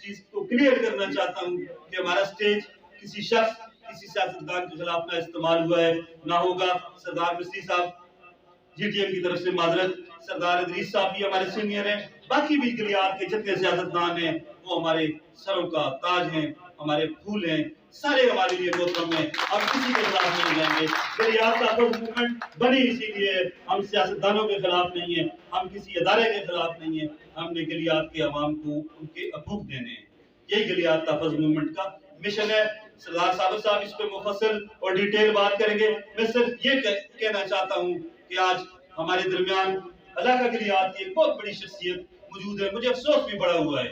چیز کو کلیئر کرنا چاہتا ہوں کہ ہمارا سٹیج کسی شخص کسی سیاستدان کے خلاف نہ استعمال ہوا ہے نہ ہوگا۔ سردار مصری صاحب جی ٹی ایم کی طرف سے معذرت، سردار ادریس صاحب بھی ہمارے سینئر ہیں، باقی بھی گلیات کے جتنے سیاستدان ہیں وہ ہمارے سروں کا تاج ہیں، ہمارے پھول ہیں، سارے ہمارے لیے محترم ہیں، ہم کسی کے خلاف نہیں جائیں گے۔ گلیات تحفظ موومنٹ بنی اسی لیے ہم سیاستدانوں کے خلاف نہیں ہیں، ہم کسی ادارے کے خلاف نہیں ہیں، ہم نے گلیات کے عوام کو ان کے حقوق دینے ہیں، یہی گلیات تحفظ موومنٹ کا مشن ہے۔ سردار صاحب اس پہ مفصل اور ڈیٹیل بات کریں گے، میں صرف یہ کہنا چاہتا ہوں کہ آج ہمارے درمیان علاقہ گلیات کی ایک بہت بڑی شخصیت موجود ہے، مجھے افسوس بھی بڑا ہوا ہے۔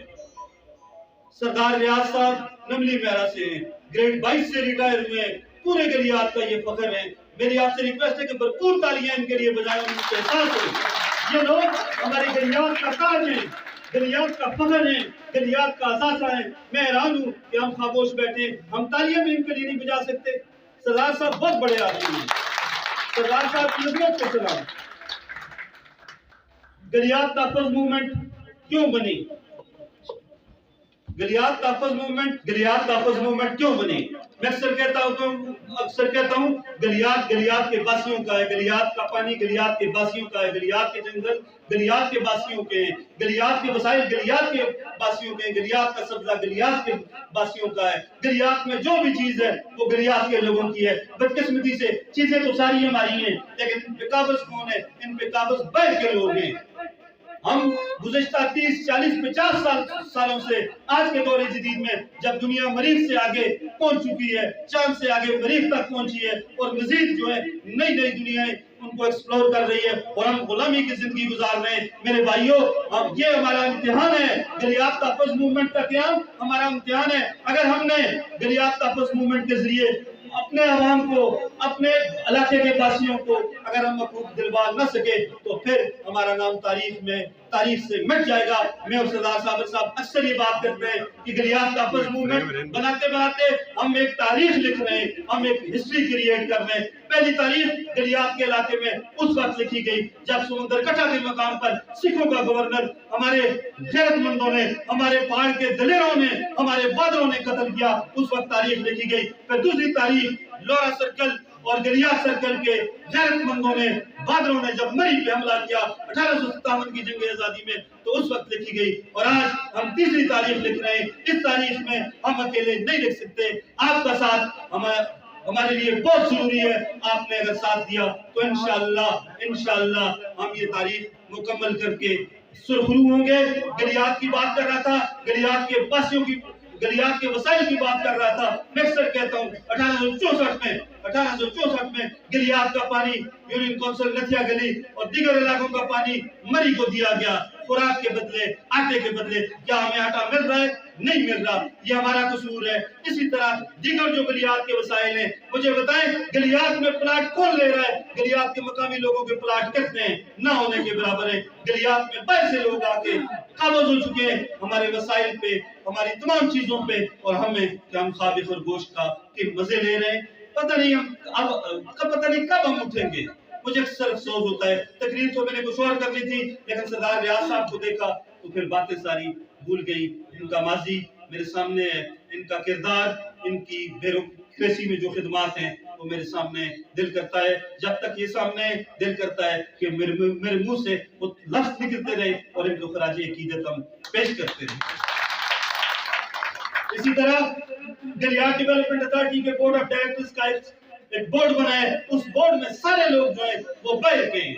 سردار ریاض صاحب نملی میرا سے ہیں، گریڈ 22 سے ریٹائر ہوئے ہیں، پورے گلیات کا یہ فخر ہے۔ میری آپ سے ریکویسٹ ہے کہ بھرپور تالیاں ان کے لیے بجائیں، ان کو احساس ہو یہ لوگ ہماری گلیات کا تاج ہیں، گلیات کا فخر ہے، گلیات کا اثاثہ ہے۔ میں حیران ہوں کہ ہم خاموش بیٹھے، ہم تالیاں بھی ان کے لیے نہیں بجا سکتے۔ سردار صاحب بہت بڑے آدمی ہیں، سردار صاحب کی عظمت کو سلام۔ گلیات تحفظ موومنٹ کیوں بنی؟ گلیات تحفظ موومنٹ کیوں بنی؟ میں اکثر کہتا ہوں گلیات کے باسیوں کا ہے، گلیات کا پانی گلیات کے باسیوں کا ہے، گلیات کے جنگل گلیات کے باسیوں کے ہیں، گلیات کے وسائل گلیات کے باسیوں کے ہیں، گلیات کا سبزہ گلیات کے باسیوں کا ہے۔ گلیات میں جو بھی چیز ہے وہ گلیات کے لوگوں کی ہے۔ بدقسمتی سے چیزیں تو ساری ہماری ہیں، لیکن ان پہ قابض کون ہے؟ ان پہ قابض باہر کے لوگ ہیں۔ ہم گزشتہ 30 40 50 سالوں سے آج کے دور جدید میں جب دنیا مریخ سے آگے پہنچ چکی ہے، چاند سے آگے مریخ تک پہنچی ہے اور مزید جو ہے نئی دنیایں ان کو ایکسپلور کر رہی ہے اور ہم غلامی کی زندگی گزار رہے ہیں۔ میرے بھائیوں، اب یہ ہمارا امتحان ہے، گلیات تحفظ موومنٹ کا قیام ہمارا امتحان ہے۔ اگر ہم نے گلیات تحفظ موومنٹ کے ذریعے اپنے عوام کو، اپنے علاقے کے باسیوں کو اگر ہم حقوق دلوا نہ سکے تو پھر ہمارا نام تاریخ سے مٹ جائے گا۔ میں اور سردار صاحب اکثر یہ بات کرتے ہیں کہ گلیات تحفظ موومنٹ بناتے ہم ایک تاریخ لکھ رہے ہیں، ہم ایک ہسٹری کریٹ کر رہے ہیں۔ پہلی تاریخ گلیات کے علاقے میں اس وقت لکھی گئی جب سمندر کٹا کے مقام پر سکھوں کا گورنر ہمارے غیرت مندوں نے، ہمارے پہاڑ کے دلیروں نے، ہمارے بہادروں نے قتل کیا، اس وقت تاریخ لکھی گئی۔ پھر دوسری تاریخ لورا سرکل اور گلیات سرکل کے غیرت مندوں نے، بہادروں نے جب مری پہ حملہ کیا 1857 کی جنگ آزادی میں، تو اس وقت لکھی گئی۔ اور آج ہم تیسری تاریخ لکھ رہے ہیں۔ اس تاریخ میں ہم اکیلے نہیں لکھ سکتے، آپ کا ساتھ ہمارے لیے بہت ضروری ہے۔ آپ نے اگر ساتھ دیا تو انشاءاللہ ہم یہ تاریخ مکمل کر کے سرخرو ہوں گے۔ گلیات کی بات کر رہا تھا، گلیات کے باسیوں کی، گلیات کے وسائل کی بات کر رہا تھا۔ میں اکثر کہتا ہوں 1864 میں گلیات کا پانی یونین کونسل نتھیا گلی اور دیگر علاقوں کا پانی مری کو دیا گیا، خوراک کے بدلے، آٹے کے بدلے۔ کیا ہمیں آٹا مل رہا ہے؟ نہیں مل رہا، یہ ہمارا قصور ہے۔ اسی طرح دیگر جو گلیات کے وسائل ہیں، مجھے بتائیں گلیات میں پلاٹ کون لے رہا ہے؟ گلیات کے مقامی لوگوں کے پلاٹ کتنے ہیں؟ نہ ہونے کے برابر ہیں۔ گلیات میں باہر سے لوگ آ کے قابض ہو چکے ہیں ہمارے وسائل پہ، ہماری تمام چیزوں پہ، اور ہمیں کہ ہم خواب خرگوش کے مزے لے رہے ہیں۔ پتہ نہیں کب ہم اٹھیں گے۔ مجھے اکثر افسوس ہوتا ہے، تقریر تو میں نے کچھ اور کر لی تھی، لیکن سردار ریاض صاحب کو دیکھا تو پھر باتیں ساری بھول گئی۔ ان کا ماضی میرے سامنے ہے، ان کا کردار، ان کی بیوروکریسی میں جو خدمات ہیں وہ میرے سامنے دل کرتا ہے۔ جب تک یہ سامنے دل کرتا ہے کہ میرے منہ سے وہ لفظ نکلتے رہے اور ان کو خراج عقیدت ہم پیش کرتے رہے۔ اسی طرح گلیات ڈیولپمنٹ اتھارٹی کے بورڈ آف ڈائریکٹرز کا ایک بورڈ بنا ہے، اس بورڈ میں سارے لوگ جو ہیں وہ باہر کے ہیں۔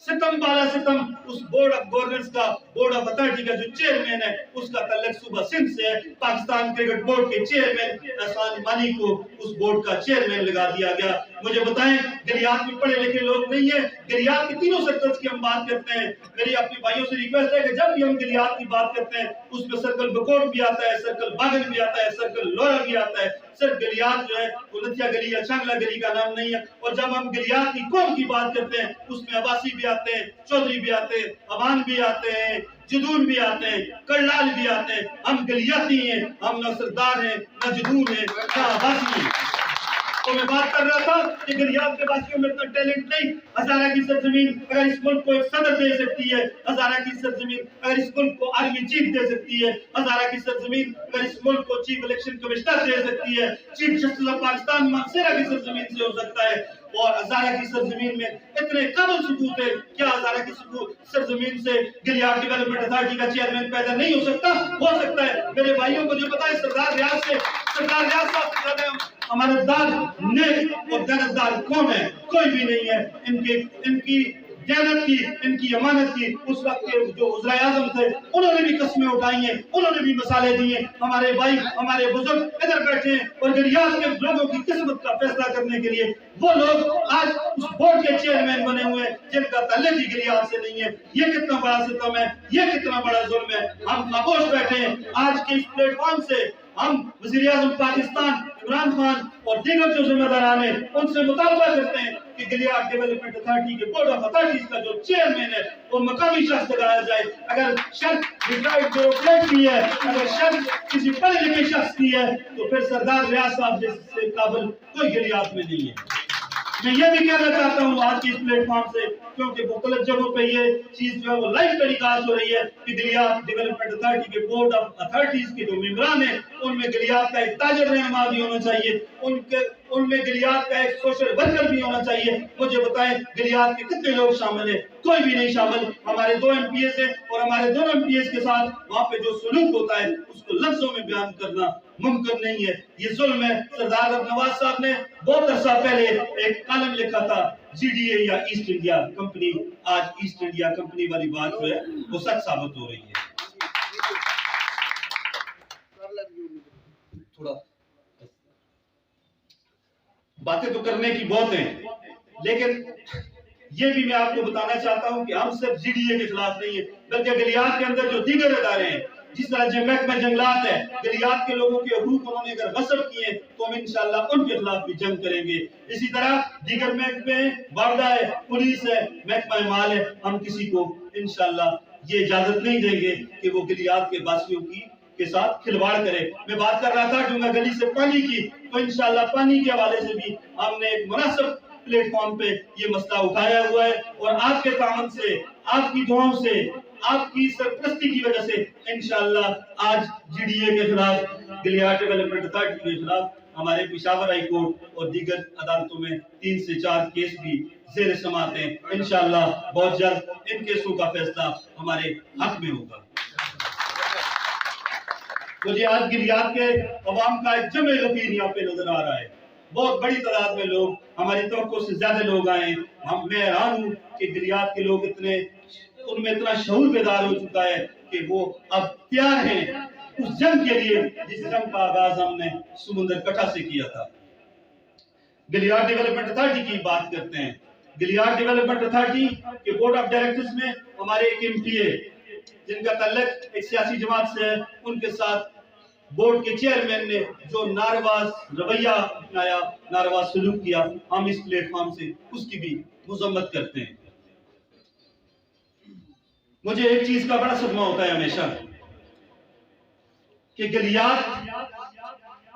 ستم بالا ستم اس بورڈ آف گورننس کا، بورڈ آف اتھارٹی کا جو چیئرمین ہے اس کا تعلق صوبہ سندھ سے ہے۔ پاکستان کرکٹ بورڈ کے چیئرمین احسان مانی کو اس بورڈ کا چیئرمین لگا دیا گیا۔ مجھے بتائیں گلیات میں پڑھے لکھے لوگ نہیں ہیں؟ گلیات کے تینوں سرکلز کی ہم بات کرتے ہیں۔ میری اپنے بھائیوں سے ریکویسٹ ہے کہ جب بھی ہم گلیات کی بات کرتے ہیں اس میں سرکل بکوٹ بھی آتا ہے، سرکل باغن بھی آتا ہے، سرکل لورا بھی آتا ہے۔ صرف گلیات جو ہے وہ نتھیا گلی یا چانگلہ گلی کا نام نہیں ہے۔ اور جب ہم گلیات کی قوم کی بات کرتے ہیں اس میں عباسی بھی آتے ہیں، چودھری بھی آتے ہیں، ابان بھی آتے ہیں، جدون بھی آتے ہیں، کرلال بھی آتے ہیں۔ ہم گلیاتی ہیں، ہم نہ سردار ہیں، نہ جدون ہیں، نہ عباسی ہیں۔ تو میں بات کر رہا تھا کہ گلیات کے باسیوں میں اتنا ٹیلنٹ نہیں. ہزارہ کی سرزمین اگر اس ملک کو ایک صدر دے سکتی ہے, ہزارہ کی سرزمین اگر اس ملک کو آرمی چیف دے سکتی ہے, ہزارہ کی سرزمین اگر اس ملک کو چیف الیکشن کمشنر دے سکتی ہے, chief justice of Pakistan Mansehra کی سرزمین سے ہو سکتا ہے, اور ہزارہ کی سرزمین میں اتنے قابل ثبوت ہے, کیا ہزارہ کی سرزمین سے گلیات ڈیولپمنٹ اتھارٹی کا چیئرمین پیدا نہیں ہو سکتا؟ ہو سکتا ہے. میرے بھائیوں کو جو پتا ہے سردار ریاض صاحب سے زیادہ امانتدار, نیک اور دیانتدار کون ہے؟ کوئی بھی نہیں ہے. ان کی دیانت کی, ان کی امانت کی اس وقت کے جو وزراء اعظم تھے انہوں نے بھی قسمیں اٹھائی ہیں, انہوں نے بھی مسالے دیے. ہمارے بھائی, ہمارے بزرگ ادھر بیٹھے ہیں اور گلیات کے لوگوں کی قسمت کا فیصلہ کرنے کے لیے وہ لوگ آج اس بورڈ کے چیئرمین بنے ہوئے ہیں جن کا تعلق ہی گلیات سے نہیں ہے. یہ کتنا بڑا ستم ہے, یہ کتنا بڑا ظلم ہے. ہم خاموش بیٹھے ہیں. آج کے اس پلیٹ فارم سے ہم وزیر اعظم پاکستان عمران خان اور دیگر جو ذمہ داران ہیں ان سے مطالبہ کرتے ہیں کہ گلیات ڈیولپمنٹ اتھارٹی کے بورڈ آف اتھارٹیز کا جو چیئرمین ہے وہ مقامی شخص لگایا جائے. اگر شرط ریٹائرڈ بیوروکریٹ کی ہے, اگر شرط کسی پڑھے لکھے شخص کی ہے, تو پھر سردار ریاض صاحب جیسے قابل کوئی گلیات میں نہیں ہے. میں یہ بھی کہنا چاہتا ہوں آج کی اس پلیٹ فارم سے, کیونکہ مختلف جگہوں پہ یہ چیز جو ہے وہ لائیو ٹیلی کاسٹ ہو رہی ہے کہ گلیات ڈیولپمنٹ اتھارٹی کے بورڈ آف اتھارٹیز کے جو ممبران ہیں ان میں گلیات کا ایک تاجر رہنما بھی ہونا چاہیے, ان میں گلیات کا ایک سوشل ورکر بھی ہونا چاہیے. مجھے بتائیں گلیات کے کتنے لوگ شامل ہیں؟ کوئی بھی نہیں شامل. ہمارے 2 MPs ہیں اور ہمارے دونوں MPs کے ساتھ وہاں پہ جو سلوک ہوتا ہے اس کو لفظوں میں بیان کرنا ممکن نہیں ہے. یہ ظلم ہے. سردار نواز صاحب نے بہت عرصہ پہلے ایک کالم لکھا تھا GDA یا ایسٹ انڈیا کمپنی. آج ایسٹ انڈیا کمپنی والی بات جو ہے وہ سچ ثابت ہو رہی ہے. تھوڑا باتیں تو کرنے کی بہت ہیں, لیکن یہ بھی میں آپ کو بتانا چاہتا ہوں کہ ہم صرف GDA کے خلاف نہیں ہیں, بلکہ گلیات کے اندر جو دیگر ادارے ہیں, جس طرح محکمہ جنگلات ہے, گلیات کے لوگوں کے حقوق انہوں نے اگر غصب کیے تو ہم انشاءاللہ ان کے خلاف بھی جنگ کریں گے. اسی طرح دیگر محکمے ہیں, باردہ ہے, پولیس ہے, محکمہ مال ہے, ہم کسی کو انشاءاللہ یہ اجازت نہیں دیں گے کہ وہ گلیات کے باسیوں کے ساتھ کھلواڑ کرے. میں بات کر رہا تھا ڈونگا گلی سے پانی کی, تو انشاءاللہ پانی کے حوالے سے بھی ہم نے ایک مناسب پلیٹ فارم پہ یہ مسئلہ اٹھایا ہوا ہے, اور آپ کے تعاون سے, آپ کی دعاؤں سے, آپ کی سرپرستی کی وجہ سے انشاءاللہ آج GDA کے خلاف, گلیات ڈیولپمنٹ اتھارٹی کے خلاف ہمارے پشاور ہائی کورٹ اور دیگر عدالتوں میں 3 سے 4 کیس بھی زیر سماعت ہیں. انشاءاللہ بہت جلد ان کیسوں کا فیصلہ ہمارے حق میں ہوگا. مجھے آج گلیات کے عوام کا ایک جمع غفیر یہاں پہ نظر آ رہا ہے. بہت بڑی تعداد میں لوگ, ہماری توقع سے زیادہ لوگ آئے ہیں. میں حیران ہوں کہ گلیات کے لوگ ان میں اتنا شعور بیدار ہو چکا ہے کہ وہ اب تیار ہیں اس جنگ کے لیے جس جنگ کا آغاز ہم نے سمندر کٹھا سے کیا تھا. گلیات ڈیولپمنٹ اتھارٹی کی بات کرتے ہیں. گلیات ڈیولپمنٹ اتھارٹی کے بورڈ آف ڈائریکٹرز میں ہمارے ایک MPA جن کا تعلق ایک سیاسی جماعت سے ہے, ان کے ساتھ بورڈ کے چیئرمین نے جو نارواز رویہ اپنایا, نارواز سلوک کیا, ہم اس پلیٹ فارم سے اس کی بھی مذمت کرتے ہیں. مجھے ایک چیز کا بڑا صدمہ ہوتا ہے ہمیشہ کہ گلیات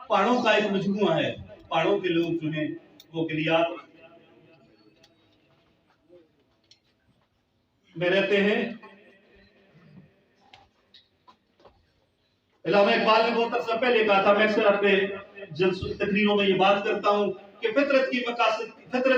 پہاڑوں کا ایک مجموعہ ہے. پہاڑوں کے لوگ جو ہیں وہ گلیات میں رہتے ہیں. علامہ اقبال نے بہت عرصہ پہلے کہا تھا, میں اکثر اپنے تقریروں میں یہ بات کرتا ہوں کہ فطرت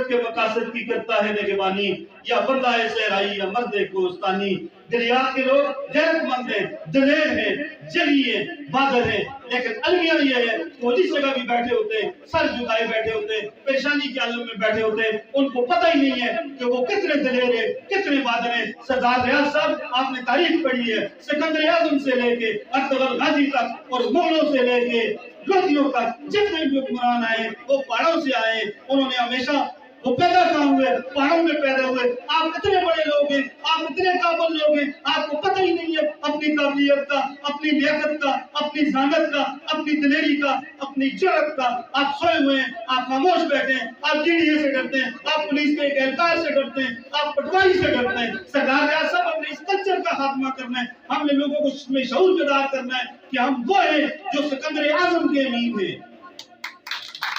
کے مقاصد کی کرتا ہے نگہبانی, یا بندہ ہے صحرائی یا مرد کوہستانی. گلیات کے لوگ غیرت مند ہیں, دلیر ہیں, جری ہیں, بہادر ہیں, لیکن المیہ یہ ہے وہ جس جگہ بھی بیٹھے ہوتے ہیں سر جھکائے بیٹھے ہوتے ہیں, پریشانی کے عالم میں بیٹھے ہوتے ہیں. ان کو پتہ ہی نہیں ہے کہ وہ کتنے دلیر ہیں, کتنے بہادر ہیں. سردار ریاض صاحب, آپ نے تاریخ پڑھی ہے, سکندر اعظم سے لے کے ارطغرل غازی تک اور مغلوں سے لے کے لوٹیوں تک جتنے بھی حکمران آئے وہ پہاڑوں سے آئے. انہوں نے ہمیشہ وہ پیدا کہاں ہوئے, پہاڑوں میں پیدا ہوئے. آپ اتنے بڑے لوگ ہیں, آپ اتنے قابل لوگ ہیں, آپ کو پتہ ہی نہیں ہے اپنی قابلیت کا, اپنی لیاقت کا, اپنی ذہانت کا, اپنی دلیری کا, اپنی جرأت کا. آپ سوئے ہوئے ہیں, آپ خاموش بیٹھے ہیں, آپ GDA سے ڈرتے ہیں, آپ پولیس کے ایک اہلکار سے ڈرتے ہیں, آپ پٹوائی سے ڈرتے ہیں. سردار ریاض صاحب, ہم نے اس کلچر کا خاتمہ کرنا ہے. ہم نے لوگوں کو اس میں شعور بیدار کرنا ہے کہ ہم وہ ہیں جو سکندر اعظم کے امین ہیں.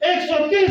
130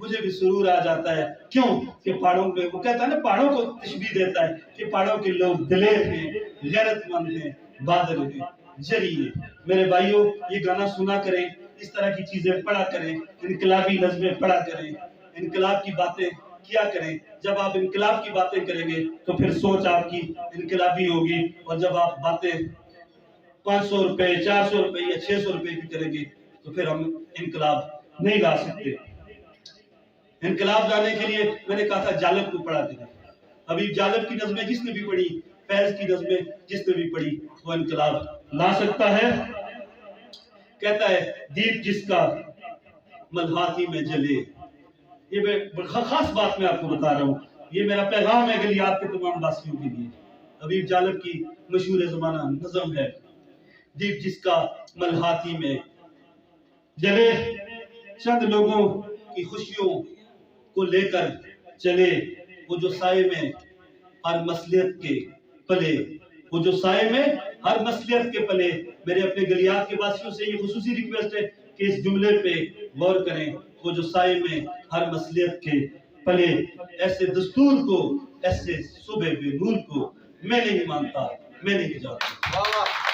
مجھے بھی سرور آ جاتا ہے. کیوں کہ پہاڑوں میں وہ کہتا ہے نا پہاڑوں کو تشبیہ دیتا ہے کہ پہاڑوں کے لوگ دلیر ہیں, غیرت مند ہیں, بہادر ہیں, جری ہیں. میرے بھائیوں یہ گانا سنا کریں, اس طرح کی چیزیں پڑھا کریں, انقلابی نظمیں پڑھا کریں, انقلاب کی باتیں کیا کریں. جب آپ انقلاب کی باتیں کریں گے تو پھر سوچ آپ کی انقلابی ہوگی, اور جب آپ باتیں 500 روپے 400 روپے یا 600 روپے کی کریں گے تو پھر ہم انقلاب نہیں لا سکتے. انقلاب لانے کے لیے میں نے کہا تھا جالب کو پڑھا کریں. ابھی جالب کی نظمیں جس نے بھی پڑھی, فیض کی نظمیں جس نے بھی پڑھی, وہ انقلاب لا سکتا ہے. کہتا ہے دیپ جس کا ملحاتی میں جلے. یہ میں خاص بات میں آپ کو بتا رہا ہوں, یہ میرا پیغام ہے گلیات کے تمام باسیوں کے لیے. ابھی جالب کی مشہور زمانہ نظم ہے, دیپ جس کا ملحاتی میں جلے, چند لوگوں کی خوشیوں کو لے کر چلے, وہ جو سائے میں ہر مصلحت کے پلے, وہ جو سائے میں ہر مصلحت کے پلے. میرے اپنے گلیات کے باسیوں سے یہ خصوصی ریکویسٹ ہے کہ اس جملے پہ غور کریں, وہ جو سائے میں ہر مصلحت کے پلے. ایسے دستور کو, ایسے صبح بے نور کو میں نہیں مانتا, میں نہیں جانتا.